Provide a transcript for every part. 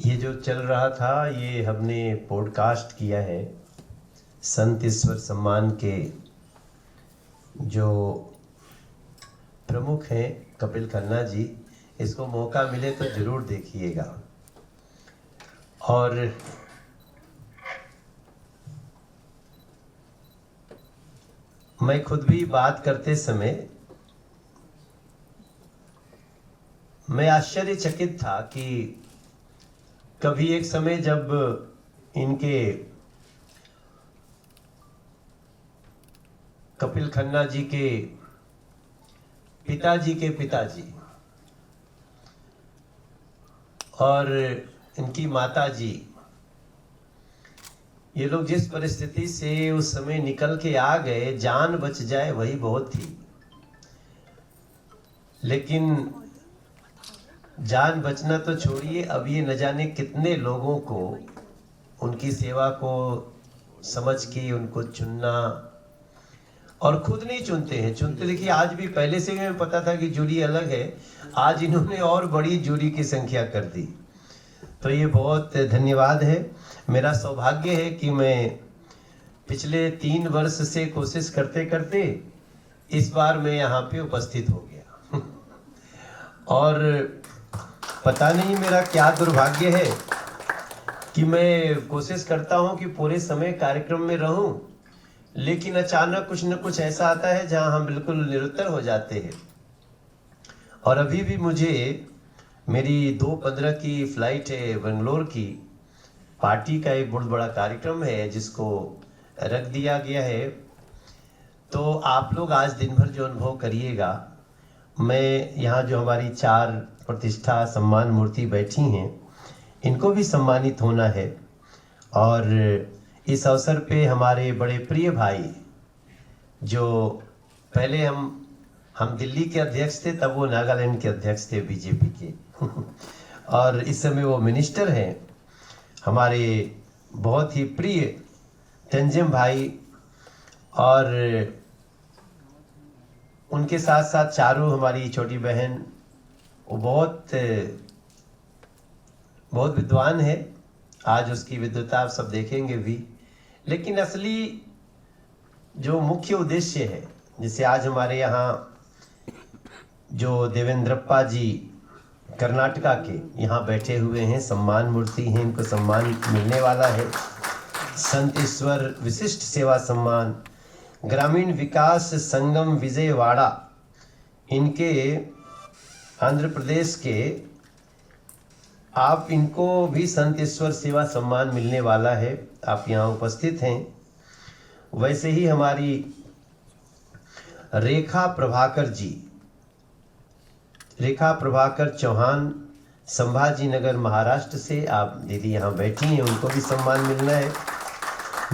ये जो चल रहा था ये हमने पॉडकास्ट किया है। संत ईश्वर सम्मान के जो प्रमुख हैं कपिल खन्ना जी, इसको मौका मिले तो जरूर देखिएगा। और मैं खुद भी बात करते समय मैं आश्चर्यचकित था कि कभी एक समय जब इनके कपिल खन्ना जी के पिताजी और इनकी माता जी, ये लोग जिस परिस्थिति से उस समय निकल के आ गए, जान बच जाए वही बहुत थी। लेकिन जान बचना तो छोड़िए, अब ये न जाने कितने लोगों को उनकी सेवा को समझ के उनको चुनना, और खुद नहीं चुनते हैं, चुनते देखिए आज भी, पहले से हमें पता था कि जूरी अलग है, आज इन्होंने और बड़ी जूरी की संख्या कर दी। तो ये बहुत धन्यवाद है। मेरा सौभाग्य है कि मैं पिछले 3 वर्ष से कोशिश करते करते इस बार मैं यहाँ पे उपस्थित हो गया और पता नहीं मेरा क्या दुर्भाग्य है कि मैं कोशिश करता हूँ कि पूरे समय कार्यक्रम में रहूं, लेकिन अचानक कुछ न कुछ ऐसा आता है जहां हम बिल्कुल निरुत्तर हो जाते हैं। और अभी भी मुझे मेरी 2:15 की फ्लाइट है बेंगलोर की, पार्टी का एक बहुत बड़ा कार्यक्रम है जिसको रख दिया गया है। तो आप लोग आज दिन भर जो अनुभव करिएगा, मैं यहाँ जो हमारी 4 प्रतिष्ठा सम्मान मूर्ति बैठी हैं, इनको भी सम्मानित होना है। और इस अवसर पे हमारे बड़े प्रिय भाई, जो पहले हम दिल्ली के अध्यक्ष थे, तब वो नागालैंड के अध्यक्ष थे बीजेपी के और इस समय वो मिनिस्टर हैं, हमारे बहुत ही प्रिय तंजिम भाई, और उनके साथ साथ चारू हमारी छोटी बहन, वो बहुत विद्वान है। आज उसकी विद्वता आप सब देखेंगे भी। लेकिन असली जो मुख्य उद्देश्य है, जैसे आज हमारे यहाँ जो देवेंद्रप्पा जी कर्नाटका के यहाँ बैठे हुए हैं, सम्मान मूर्ति हैं, इनको सम्मान मिलने वाला है। संत ईश्वर विशिष्ट सेवा सम्मान ग्रामीण विकास संगम विजयवाड़ा, इनके आंध्र प्रदेश के, आप इनको भी संत ईश्वर सेवा सम्मान मिलने वाला है। आप यहाँ उपस्थित हैं। वैसे ही हमारी रेखा प्रभाकर चौहान, संभाजी नगर महाराष्ट्र से, आप दीदी यहाँ बैठी हैं, उनको भी सम्मान मिलना है।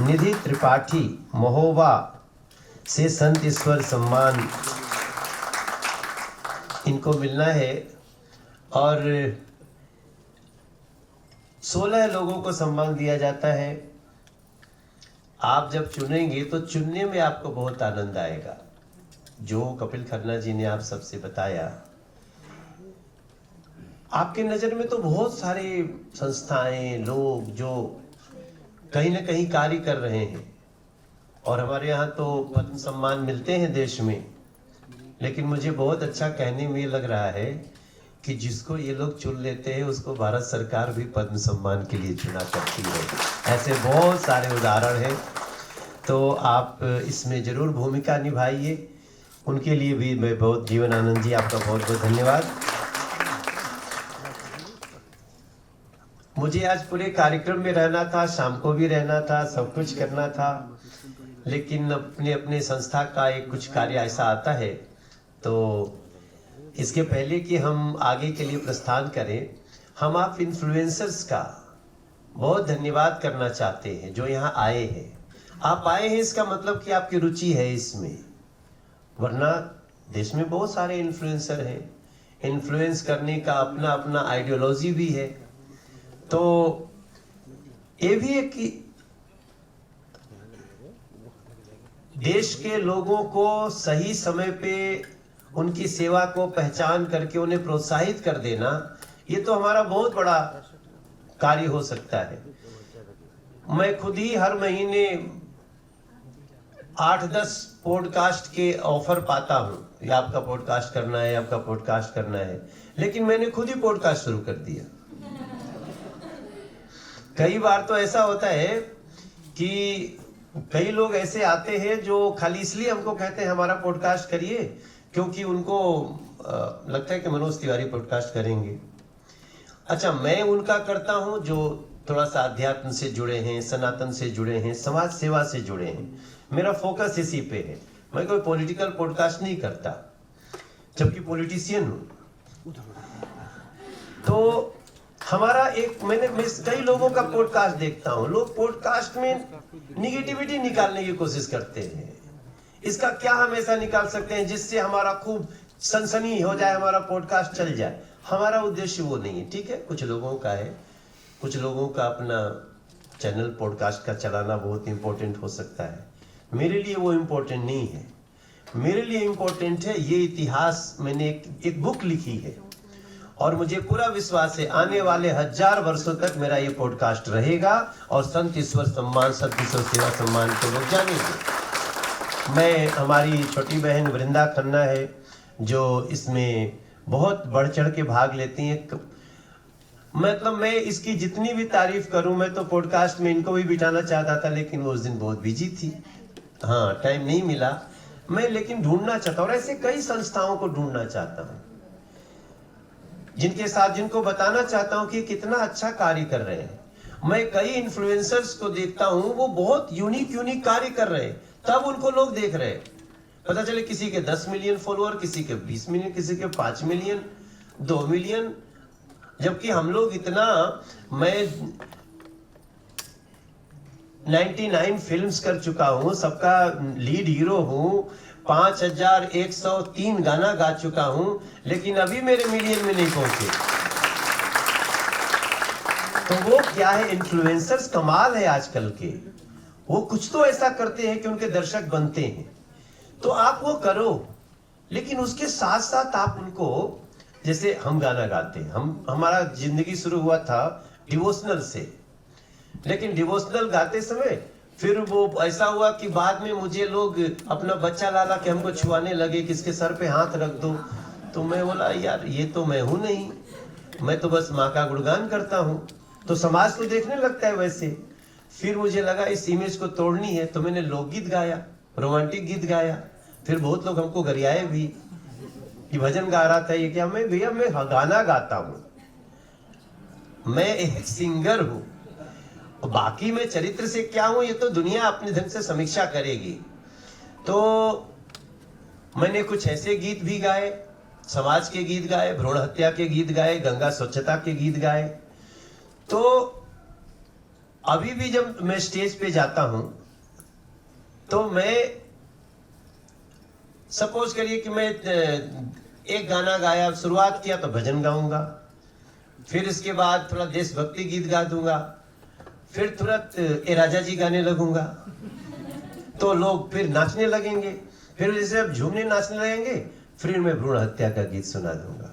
निधि त्रिपाठी महोबा से संत ईश्वर सम्मान इनको मिलना है। और 16 लोगों को सम्मान दिया जाता है। आप जब चुनेंगे तो चुनने में आपको बहुत आनंद आएगा। जो कपिल खन्ना जी ने आप सबसे बताया, आपके नजर में तो बहुत सारे संस्थाएं, लोग जो कहीं ना कहीं कार्य कर रहे हैं, और हमारे यहाँ तो पद्म सम्मान मिलते हैं देश में। लेकिन मुझे बहुत अच्छा कहने में लग रहा है कि जिसको ये लोग चुन लेते हैं उसको भारत सरकार भी पद्म सम्मान के लिए चुना करती है। ऐसे बहुत सारे उदाहरण हैं। तो आप इसमें जरूर भूमिका निभाइए। उनके लिए भी मैं बहुत, जीवनानंद जी आपका बहुत बहुत धन्यवाद। मुझे आज पूरे कार्यक्रम में रहना था, शाम को भी रहना था, सब कुछ करना था, लेकिन अपने अपने संस्था का एक कुछ कार्य ऐसा आता है। तो इसके पहले कि हम आगे के लिए प्रस्थान करें, हम आप इन्फ्लुएंसर्स का बहुत धन्यवाद करना चाहते हैं जो यहाँ आए हैं। आप आए हैं इसका मतलब कि आपकी रुचि है इसमें, वरना देश में बहुत सारे इन्फ्लुएंसर हैं। इन्फ्लुएंस करने का अपना अपना आइडियोलॉजी भी है। तो ये भी है कि देश के लोगों को सही समय पे उनकी सेवा को पहचान करके उन्हें प्रोत्साहित कर देना, ये तो हमारा बहुत बड़ा कार्य हो सकता है। मैं खुद ही हर महीने 8-10 पॉडकास्ट के ऑफर पाता हूँ, ये आपका पॉडकास्ट करना है, आपका पॉडकास्ट करना है, लेकिन मैंने खुद ही पॉडकास्ट शुरू कर दिया। कई बार तो ऐसा होता है कि कई लोग ऐसे आते हैं जो खाली इसलिए हमको कहते हैं हमारा पॉडकास्ट करिए, क्योंकि उनको लगता है कि मनोज तिवारी पॉडकास्ट करेंगे। अच्छा, मैं उनका करता हूं जो थोड़ा सा अध्यात्म से जुड़े हैं, सनातन से जुड़े हैं, समाज सेवा से जुड़े हैं। मेरा फोकस इसी पे है। मैं कोई पॉलिटिकल पॉडकास्ट नहीं करता, जबकि पॉलिटिशियन हूं। तो हमारा एक मैं कई लोगों का पॉडकास्ट देखता हूं, लोग पॉडकास्ट में निगेटिविटी निकालने की कोशिश करते हैं। इसका क्या हम ऐसा निकाल सकते हैं जिससे हमारा खूब सनसनी हो जाए, हमारा पॉडकास्ट चल जाए? हमारा उद्देश्य वो नहीं है। ठीक है, कुछ लोगों का है, कुछ लोगों का अपना चैनल पॉडकास्ट का चलाना बहुत इंपॉर्टेंट हो सकता है। मेरे लिए वो इंपॉर्टेंट नहीं है। मेरे लिए इंपॉर्टेंट है ये इतिहास। मैंने एक बुक लिखी है और मुझे पूरा विश्वास है आने वाले 1000 वर्षों तक मेरा ये पॉडकास्ट रहेगा और संत ईश्वर सम्मान, संत ईश्वर सेवा सम्मान को लोग जानेंगे। मैं, हमारी छोटी बहन वृंदा खन्ना है जो इसमें बहुत बढ़ चढ़ के भाग लेती हैं। मतलब मैं इसकी जितनी भी तारीफ करूं, मैं तो पॉडकास्ट में इनको भी बिठाना चाहता था, लेकिन वो उस दिन बहुत बिजी थी, हाँ टाइम नहीं मिला। मैं लेकिन ढूंढना चाहता हूं, और ऐसे कई संस्थाओं को ढूंढना चाहता हूं जिनके साथ, जिनको बताना चाहता हूं कि कितना अच्छा कार्य कर रहे हैं। मैं कई इन्फ्लुएंसर्स को देखता हूं, वो बहुत यूनिक कार्य कर रहे हैं, तब उनको लोग देख रहे हैं। पता चले किसी के 10 मिलियन फॉलोअर, किसी के 20 मिलियन, किसी के 5 मिलियन, 2 मिलियन, जबकि हम लोग इतना, मैं 99 फिल्म्स कर चुका हूं, सबका लीड हीरो हूं, 5103 गाना गा चुका हूं, लेकिन अभी मेरे मिलियन में नहीं पहुंचे। तो वो क्या है, इन्फ्लुएंसर्स कमाल है आजकल के। वो कुछ तो ऐसा करते हैं कि उनके दर्शक बनते हैं। तो आप वो करो, लेकिन उसके साथ साथ आप उनको, जैसे हम गाना गाते हैं, हमारा जिंदगी शुरू हुआ था डिवोशनल से, लेकिन डिवोशनल गाते समय फिर वो ऐसा हुआ कि बाद में मुझे लोग अपना बच्चा लाला के हमको छुआने लगे, किसके सर पे हाथ रख दो। तो मैं बोला यार ये तो मैं हूं नहीं, मैं तो बस माँ का गुणगान करता हूँ। तो समाज तो देखने लगता है वैसे। फिर मुझे लगा इस इमेज को तोड़नी है, तो मैंने लोकगीत गाया, रोमांटिक गीत गाया। फिर बहुत लोग हमको गरियाए भी कि भजन गा रहा था ये क्या। मैं भैया मैं गाना गाता हूँ, मैं एक सिंगर हूँ, बाकी मैं चरित्र से क्या हूं ये तो दुनिया अपने ढंग से समीक्षा करेगी। तो मैंने कुछ ऐसे गीत भी गाए, समाज के गीत गाए, भ्रूण हत्या के गीत गाए, गंगा स्वच्छता के गीत गाए। तो अभी भी जब मैं स्टेज पे जाता हूं तो मैं, सपोज करिए कि मैं एक गाना गाया, शुरुआत किया तो भजन गाऊंगा, फिर इसके बाद थोड़ा देशभक्ति गीत गा दूंगा, फिर तुरंत ए राजा जी गाने लगूंगा, तो लोग फिर नाचने लगेंगे, फिर जैसे अब झूमने नाचने लगेंगे, फिर मैं भ्रूण हत्या का गीत सुना दूंगा।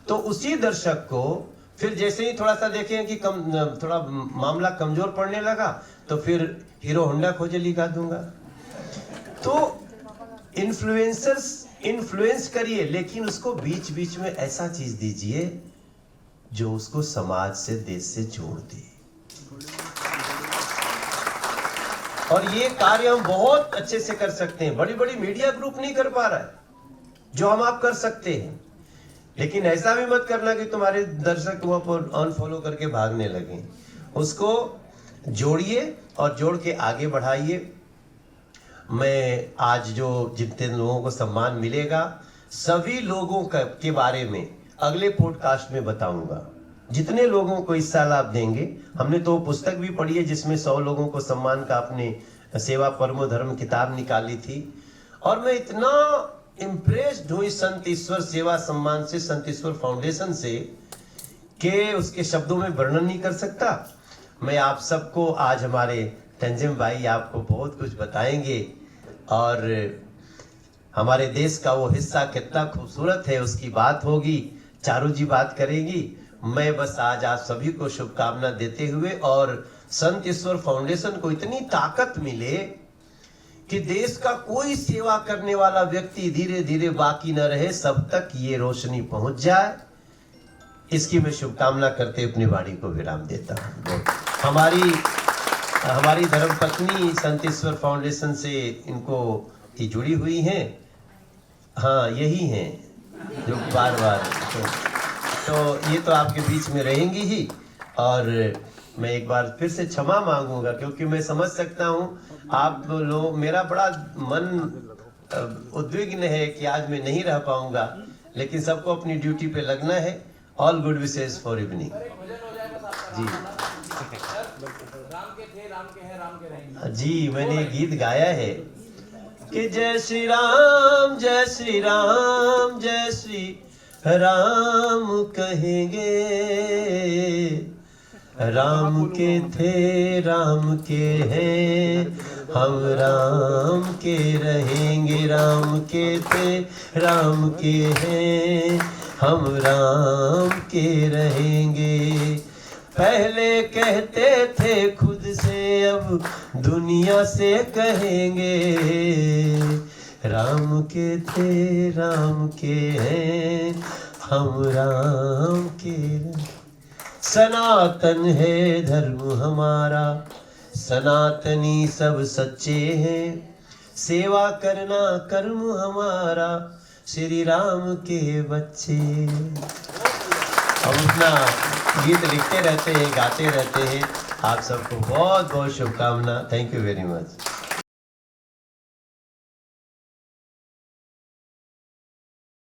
तो उसी दर्शक को फिर जैसे ही थोड़ा सा देखें कि थोड़ा मामला कमजोर पड़ने लगा, तो फिर हीरो होंडा खोजली गा दूंगा। तो इन्फ्लुएंसर्स इन्फ्लुएंस करिए, लेकिन उसको बीच बीच में ऐसा चीज दीजिए जो उसको समाज से, देश से जोड़ दे। और ये कार्य हम बहुत अच्छे से कर सकते हैं, बड़ी बड़ी मीडिया ग्रुप नहीं कर पा रहा है जो हम आप कर सकते हैं। लेकिन ऐसा भी मत करना कि तुम्हारे दर्शक वो अनफॉलो करके भागने लगे। उसको जोड़िए और जोड़ के आगे बढ़ाइए। मैं आज जो जितने लोगों को सम्मान मिलेगा, सभी लोगों के बारे में अगले पॉडकास्ट में बताऊंगा। जितने लोगों को इस साल आप देंगे, हमने तो पुस्तक भी पढ़ी है जिसमें 100 लोगों को सम्मान का अपने सेवा परमो धर्म किताब निकाली थी। और मैं इतना इम्प्रेस्ड हुई संत ईश्वर सेवा सम्मान से, संत ईश्वर फाउंडेशन से, कि उसके शब्दों में वर्णन नहीं कर सकता। मैं आप सबको, आज हमारे तंजिम भाई आपको बहुत कुछ बताएंगे और हमारे देश का वो हिस्सा कितना खूबसूरत है उसकी बात होगी। चारू जी बात करेगी। मैं बस आज आप सभी को शुभकामना देते हुए, और संत ईश्वर फाउंडेशन को इतनी ताकत मिले कि देश का कोई सेवा करने वाला व्यक्ति धीरे धीरे बाकी न रहे, सब तक ये रोशनी पहुंच जाए, इसकी मैं शुभकामना करते अपनी वाणी को विराम देता हूँ। हमारी धर्मपत्नी संत ईश्वर फाउंडेशन से इनको ही जुड़ी हुई हैं। हाँ, यही हैं जो बार बार तो ये तो आपके बीच में रहेंगी ही। और मैं एक बार फिर से क्षमा मांगूंगा, क्योंकि मैं समझ सकता हूँ आप लोग, मेरा बड़ा मन उद्विग्न है कि आज मैं नहीं रह पाऊंगा, लेकिन सबको अपनी ड्यूटी पे लगना है। All good wishes for evening जी। जी, मैंने गीत गाया है कि जय श्री राम जय श्री राम जय श्री राम कहेंगे, राम के थे राम के हैं, हम राम के रहेंगे, राम के थे राम के हैं, हम राम के रहेंगे। पहले कहते थे खुद से, अब दुनिया से कहेंगे, राम के थे राम के हैं, हम राम के। सनातन है धर्म हमारा, सनातनी सब सच्चे हैं, सेवा करना कर्म हमारा, श्री राम के बच्चे। हम अपना गीत लिखते रहते हैं, गाते रहते हैं। आप सबको बहुत बहुत शुभकामना। Thank you very much.